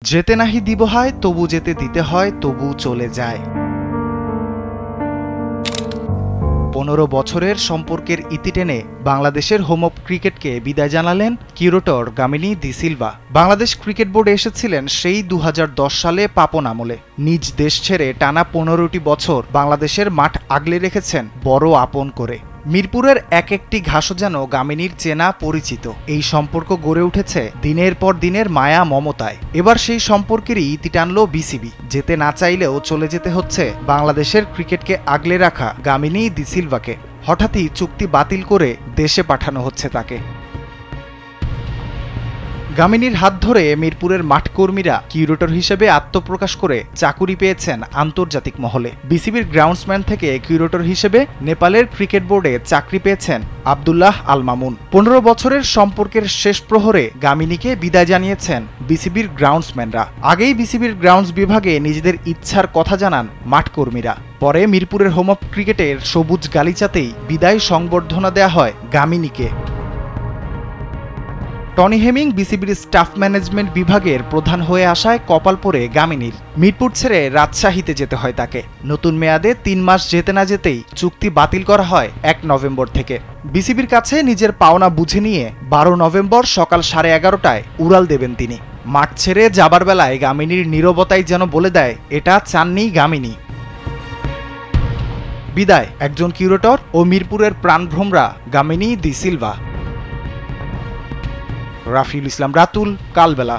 যেতে নাহি দিব হয় তবু যেতে দিতে হয়, তবু চলে যায়। 15 বছরের সম্পর্কের ইতি টেনে বাংলাদেশের হোম অফ ক্রিকেটকে বিদায় জানালেন curator Gamini D Silva. Bangladesh cricket বোর্ডে এসেছিলেন সেই 2010 সালে পাপন আমলে। নিজ দেশ ছেড়ে টানা 15টি বছর বাংলাদেশের মাঠ আগলে রেখেছেন বড় আপন করে। মিরপুরের এক একটি ঘাসও যেন গামিনীর চেনা পরিচিত। এই সম্পর্ক গড়ে উঠেছে দিনের পর দিনের মায়া মমতায়। এবার সেই সম্পর্কেরই ইতি টানল বিসিবি। যেতে না চাইলেও চলে যেতে হচ্ছে বাংলাদেশের ক্রিকেটকে আগলে রাখা গামিনী ডি সিলভাকে। হঠাৎই চুক্তি বাতিল করে দেশে পাঠানো হচ্ছে তাকে। গামিনীর হাত ধরে মিরপুরের মাঠকর্মীরা কিউরেটর হিসেবে আত্মপ্রকাশ করে চাকুরি পেয়েছেন আন্তর্জাতিক মহলে। বিসিবির গ্রাউন্ডসম্যান থেকে কিউরেটর হিসেবে নেপালের ক্রিকেট বোর্ডে চাকরি পেয়েছেন আব্দুল্লাহ আল মামুন। 15 বছরের সম্পর্কের শেষ প্রহরে গামিনীকে বিদায় জানিয়েছেন বিসিবির গ্রাউন্ডসম্যানরা। আগেই বিসিবির গ্রাউন্ডস বিভাগে নিজেদের ইচ্ছার কথা জানান মাঠকর্মীরা। পরে মিরপুরের হোম অফ ক্রিকেটের সবুজ গালিচাতেই বিদায় সংবর্ধনা দেয়া হয় গামিনীকে। টনি হেমিং বিসিবির স্টাফ ম্যানেজমেন্ট বিভাগের প্রধান হয়ে আসায় কপাল পড়ে গামিনীর। মিরপুর ছেড়ে রাজশাহীতে যেতে হয় তাকে। নতুন মেয়াদে 3 মাস যেতে না যেতেই চুক্তি বাতিল করা হয় 1 নভেম্বর থেকে। বিসিবির কাছে নিজের পাওনা বুঝে নিয়ে 12 নভেম্বর সকাল 11:30টায় উড়াল দেবেন তিনি। মাঠ ছেড়ে যাবার বেলায় গামিনীর নীরবতাই যেন বলে দেয় এটা চাননি গামিনী। বিদায় একজন কিউরেটর ও মিরপুরের প্রাণভ্রমরা গামিনী ডি সিলভা। রাফিউল ইসলাম রাতুল, কালবেলা।